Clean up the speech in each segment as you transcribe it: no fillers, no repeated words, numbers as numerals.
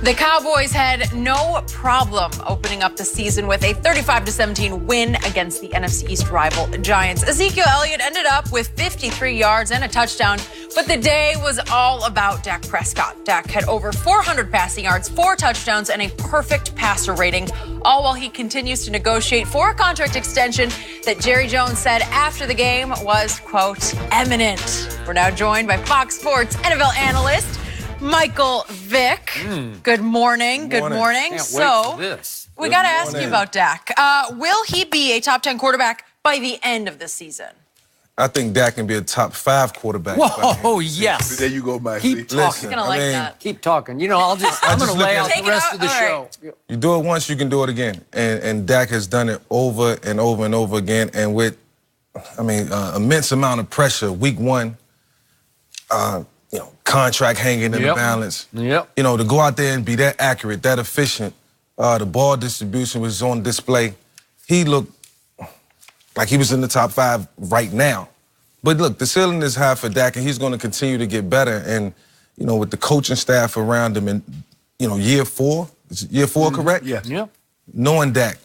The Cowboys had no problem opening up the season with a 35-17 win against the NFC East rival Giants. Ezekiel Elliott ended up with 53 yards and a touchdown, but the day was all about Dak Prescott. Dak had over 400 passing yards, 4 touchdowns, and a perfect passer rating, all while he continues to negotiate for a contract extension that Jerry Jones said after the game was, quote, imminent. We're now joined by Fox Sports NFL analyst Michael Vick. Good morning. Good morning. Can't So, wait for this. we got to ask you about Dak. Will he be a top 10 quarterback by the end of the season? I think Dak can be a top 5 quarterback. Whoa, yes. There you go, Mike. Keep talking. Listen, He's gonna like that. Keep talking. You know, I'm going to lay out Take the it rest out. of the All show. right. You do it once, you can do it again. And Dak has done it over and over and over again. And with, immense amount of pressure. Week 1, contract hanging in the balance. Yep. To go out there and be that accurate, that efficient. The ball distribution was on display. He looked like he was in the top 5 right now. But look, the ceiling is high for Dak, and he's going to continue to get better. And, with the coaching staff around him in, year 4, is it year 4, correct? Yes. Yep. Knowing Dak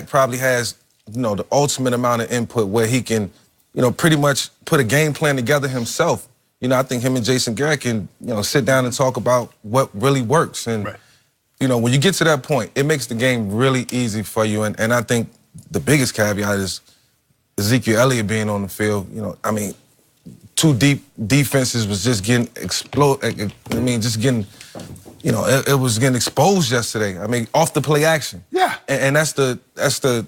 probably has, the ultimate amount of input where he can, pretty much put a game plan together himself. I think him and Jason Garrett can, sit down and talk about what really works. And, when you get to that point, it makes the game really easy for you. And I think the biggest caveat is Ezekiel Elliott being on the field. 2 deep defenses was just getting exploded. It was getting exposed yesterday. Off the play action. Yeah. And that's the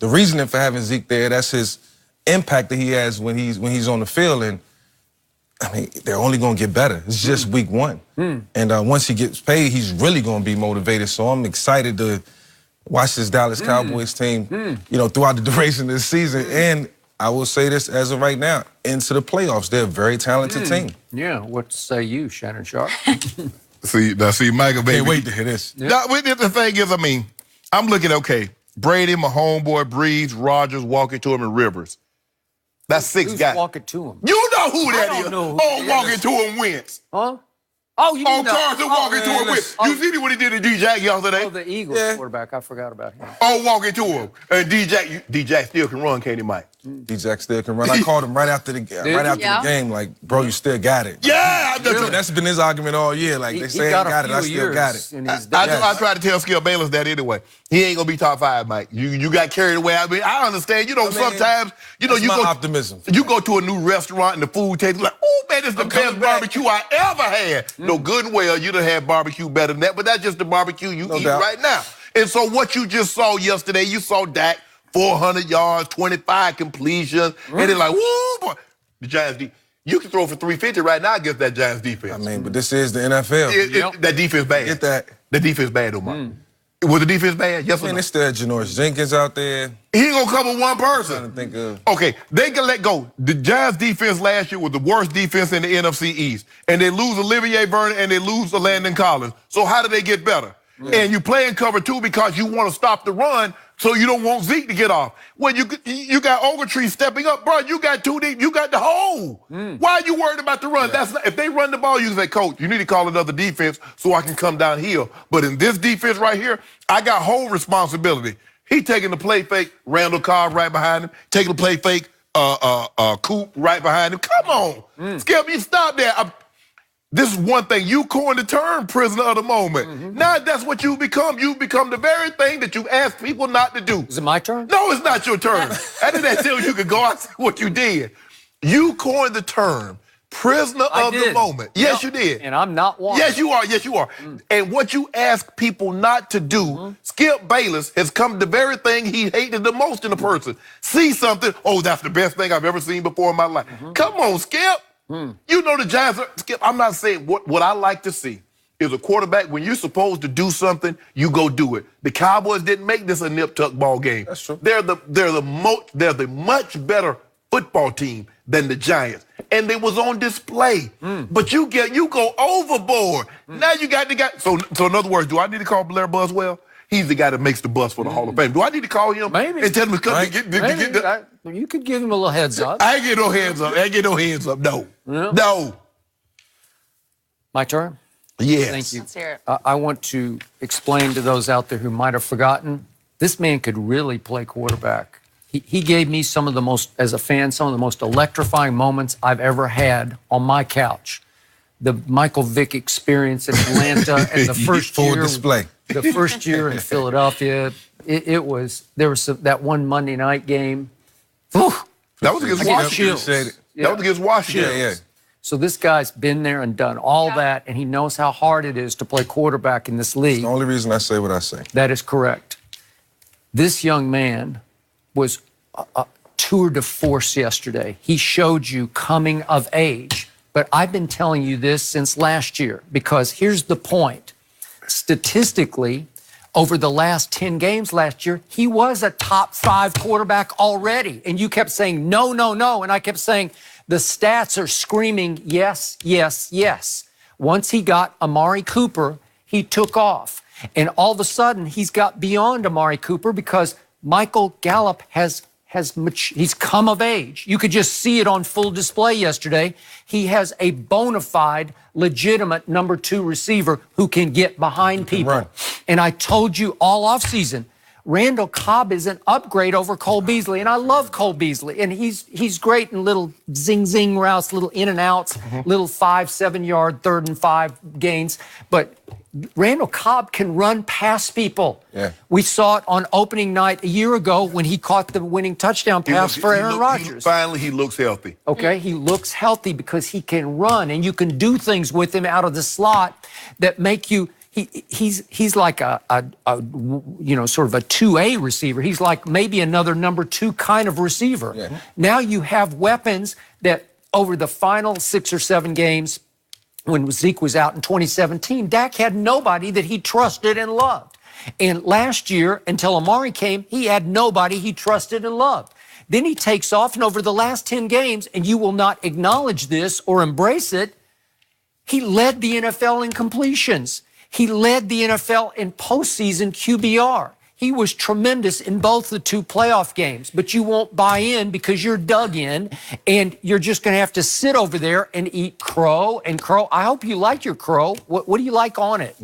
reasoning for having Zeke there. That's his impact that he has when he's on the field. And they're only going to get better. It's just week 1. And once he gets paid, he's really going to be motivated. So I'm excited to watch this Dallas Cowboys team, throughout the duration of the season. And I will say this as of right now, into the playoffs. They're a very talented team. Yeah, what say you, Shannon Sharp? See, Michael, baby. Can't wait to hear this. Yeah. The thing is, I'm looking, okay, Brady, my homeboy, Breeze, Rodgers, walking to him, and Rivers. That's 6 Who's guys. walking to him? You know who that is. don't know who Oh, it walking is. to him Wentz. Huh? Oh, you Oh, mean Carson walking to him Wentz. You see what he did to D-Jack yesterday? Oh, the Eagles quarterback. I forgot about him. Oh, walking to him. And D-Jack still can run, can't he, Mike? D-Jack still can run. I called him right after the game, like, bro, you still got it. Yeah. That's been his argument all year. Like, they say I got it, I still got it. I tried to tell Skip Bayless that anyway. He ain't gonna be top 5, Mike. You got carried away. I understand. Sometimes you my go optimism. You go to a new restaurant and the food tastes like, oh man, it's the best barbecue I ever had. No, good and well, you done had barbecue better than that, but that's just the barbecue you eat right now. And so what you just saw yesterday, you saw Dak 400 yards, 25 completions, and they're like, woo, boy. The Giants. You can throw for 350 right now against that Giants defense. But this is the NFL. That defense bad. Get that. The defense bad, though, Mike. Was the defense bad? Yes or no? It's still Janoris Jenkins out there. He ain't gonna cover one person. I'm trying to think of. Okay, they can let go. The Giants defense last year was the worst defense in the NFC East. And they lose Olivier Vernon and they lose Landon Collins. So how do they get better? And you play in cover 2 because you want to stop the run, so you don't want Zeke to get off. Well, you got Ogletree stepping up, bro. You got 2 deep. You got the hole. Why are you worried about the run? That's not, if they run the ball, you say, Coach, you need to call another defense so I can come downhill. But in this defense right here, I got whole responsibility. He taking the play fake, Randall Cobb right behind him. Taking the play fake, Coop right behind him. Come on, Skip, you stop that. This is one thing. You coined the term prisoner of the moment. Now that's what you become. You become the very thing that you ask people not to do. Is it my turn? No, it's not your turn. After that tell you could go out and say what you did. You coined the term prisoner of the moment. Yes, you did. And I'm not one. Yes, you are. Yes, you are. And what you ask people not to do, Skip Bayless has come the very thing he hated the most in a person. See something, oh, that's the best thing I've ever seen before in my life. Come on, Skip. You know the Giants are, Skip, I'm not saying what I like to see is a quarterback, when you're supposed to do something, you go do it. The Cowboys didn't make this a nip-tuck ball game. That's true. They're the much better football team than the Giants. And they was on display. But you go overboard. Now you got the guy. So in other words, do I need to call Blair Buswell? He's the guy that makes the bus for the Hall of Fame. Do I need to call him? Maybe. And tell him to come You could give him a little heads up. I ain't get no heads up. No. Yeah. No. My turn? Yes. Thank you. Let's hear it. I want to explain to those out there who might have forgotten, this man could really play quarterback. He gave me some of the most, as a fan, some of the most electrifying moments I've ever had on my couch. The Michael Vick experience in Atlanta and the first Full year, display. the first year in Philadelphia, there was that one Monday night game. Whew. That was against I get Washington. chills. That was against Washington. Yeah. So this guy's been there and done all that, and he knows how hard it is to play quarterback in this league. The only reason I say what I say. That is correct. This young man was a tour de force yesterday. He showed you coming of age. But I've been telling you this since last year, because here's the point. Statistically, over the last 10 games last year, he was a top 5 quarterback already. And you kept saying, no, no, no. And I kept saying, the stats are screaming, yes, yes, yes. Once he got Amari Cooper, he took off. And all of a sudden, he's got beyond Amari Cooper because Michael Gallup he's come of age. You could just see it on full display yesterday. He has a bona fide, legitimate number 2 receiver who can get behind people. Run. And I told you all offseason, Randall Cobb is an upgrade over Cole Beasley. And I love Cole Beasley. And he's great in little zing routes, little in and outs, little 5-7 yard, 3rd and 5 gains. But Randall Cobb can run past people. Yeah. We saw it on opening night a year ago when he caught the winning touchdown pass for Aaron Rodgers. Finally, he looks healthy. Okay, he looks healthy because he can run, and you can do things with him out of the slot that make you. He's like a sort of a 2A receiver. He's like maybe another number 2 kind of receiver. Yeah. Now you have weapons that over the final 6 or 7 games, when Zeke was out in 2017, Dak had nobody that he trusted and loved. And last year, until Amari came, he had nobody he trusted and loved. Then he takes off, and over the last 10 games, and you will not acknowledge this or embrace it, he led the NFL in completions. He led the NFL in postseason QBR. He was tremendous in both the 2 playoff games, but you won't buy in because you're dug in, and you're just going to have to sit over there and eat crow. I hope you like your crow. What do you like on it?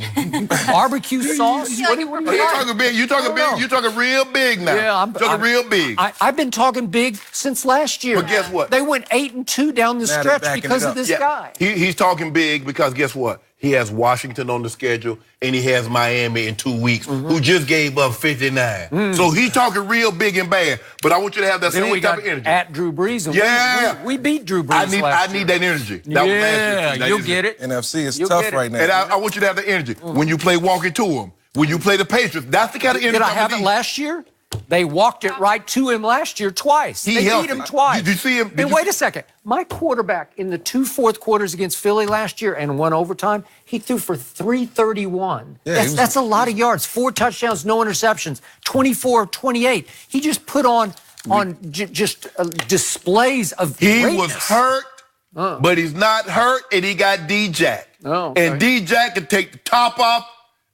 Barbecue sauce? What do you You're like? talking big. You're talking big. You're talking real big now. Yeah, I'm talking real big. I've been talking big since last year. But guess what? They went 8-2 down the Now they're stretch backing because it of up. this guy. He's talking big because guess what? He has Washington on the schedule, and he has Miami in 2 weeks, who just gave up 59. So he's talking real big and bad. But I want you to have that Then same we type got of energy. at Drew Brees. And Yeah. we beat Drew Brees last I year. need that energy. That was last year. You'll get it. NFC is You'll tough get it. right now. And I want you to have the energy. When you play walking to him, when you play the Patriots, that's the kind of energy. Did I have it last year? They walked it right to him last year twice. They beat him twice. Did you see him? And wait a second. My quarterback in the 2 fourth quarters against Philly last year and 1 overtime, he threw for 331. Yeah, that's a lot of yards. 4 touchdowns, no interceptions, 24 of 28. He just put on displays of He greatness. was hurt, but he's not hurt, and he got D-Jack. Oh, okay. And D-Jack can take the top off.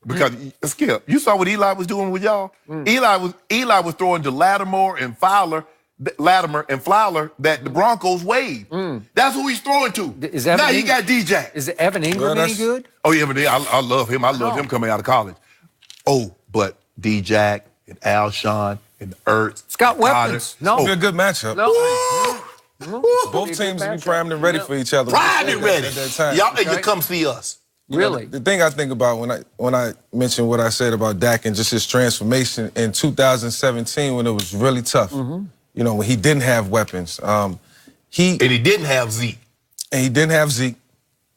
Because Skip, you saw what Eli was doing with y'all. Eli was throwing to Latimer and Fowler that the Broncos waived. That's who he's throwing to. Now he got D-Jack. Is Evan Ingram any good? Oh yeah, but I love him. I love him coming out of college. Oh, but D-Jack and Alshon and Ertz. It's got weapons. It'll No. be a good matchup. No. Both teams will be primed and ready for each other. Primed and ready. At that time. Y'all need to come see us. Really? The thing I think about when I mentioned what I said about Dak and just his transformation in 2017 when it was really tough, when he didn't have weapons. He didn't have Zeke. And he didn't have Zeke.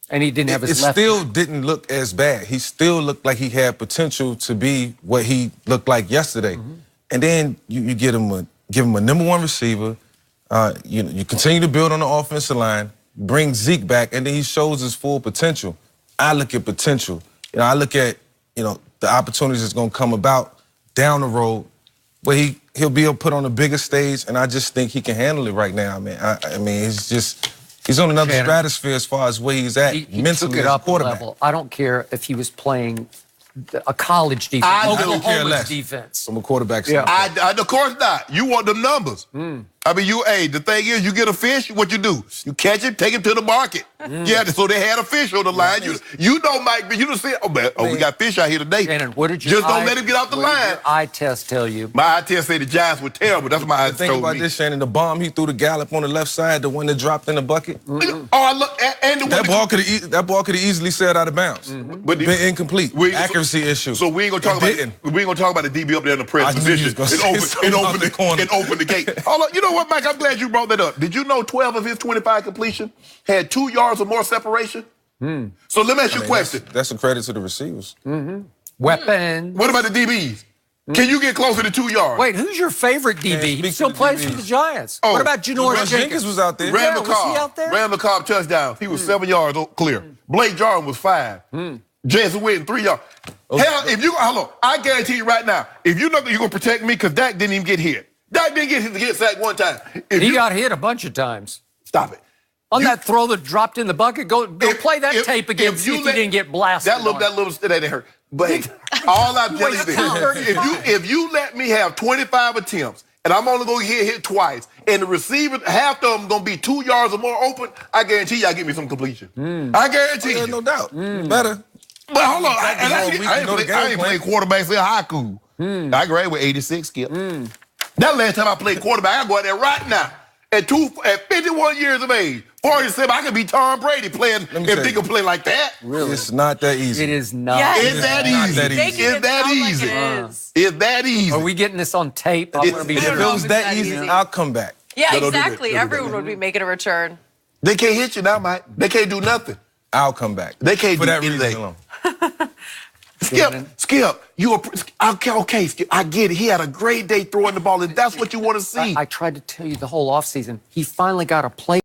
And he didn't have his It left. still didn't look as bad. He still looked like he had potential to be what he looked like yesterday. And then you give him a number 1 receiver. You continue to build on the offensive line, bring Zeke back, and then he shows his full potential. I look at potential. I look at, the opportunities that's going to come about down the road where he'll be able to put on a bigger stage, and I just think he can handle it right now, man. I mean, he's on another stratosphere as far as where he's at He mentally took it as a up a quarterback. level. I don't care if he was playing a college defense. I don't care Oklahoma's less. defense. From a quarterback Yeah. standpoint. Of course not. You want them numbers. I mean, the thing is, you get a fish, what you do? You catch him, take him to the market. Yeah, so they had a fish on the line. You know, Mike, you just said, we got fish out here today. Shannon, what did Just don't let him get off the line. What did your eye test tell you? My eye test said the Giants were terrible. That's what my eye test told me. Think about this, Shannon. The bomb he threw to Gallup on the left side, the one that dropped in the bucket. Oh, I look, and the one that ball could have easily sailed out of bounds. But been incomplete. Accuracy issue. So we ain't gonna talk about the DB up there in the press position. It opened the gate. Hold on, you know what, Mike? I'm glad you brought that up. Did you know 12 of his 25 completion had 2 yards or more separation? So let me ask you a question. That's a credit to the receivers. Weapon. What about the DBs? Can you get closer to 2 yards? Wait, who's your favorite DB? He still plays for the Giants. What about Janoris Jenkins was out there. Randall was he out there? Randall Cobb touchdown. He was 7 yards clear. Blake Jarwin was 5. Jason Witten 3 yards. Hell, if you I guarantee you right now, if you're gonna protect me, because Dak didn't even get hit. Dak didn't get sacked one time. He got hit a bunch of times. Stop it. On that throw that dropped in the bucket, go play that tape again. See if he didn't get blasted. That little that didn't hurt. But all I'm telling you is, if you let me have 25 attempts and I'm only gonna get hit twice, and the receiver, half of them gonna be 2 yards or more open, I guarantee y'all give me some completion. I guarantee you. No doubt. Better. But hold on, I ain't played quarterback since high school. I graduated with 86, Skip. That last time I played quarterback, I go out there right now. At 51 years of age, 47, I could be Tom Brady playing if he could play like that. Really? It's not that easy. It is not. Yes. It's that easy. It's that easy. It's that easy. Are we getting this on tape? If it was that easy, I'll come back. Yeah, exactly. Everyone would be making a return. They can't hit you now, Mike. They can't do nothing. I'll come back. They can't do anything. Reason alone. Skip, okay, Skip, I get it. He had a great day throwing the ball, and that's what you want to see. I tried to tell you the whole offseason. He finally got a play.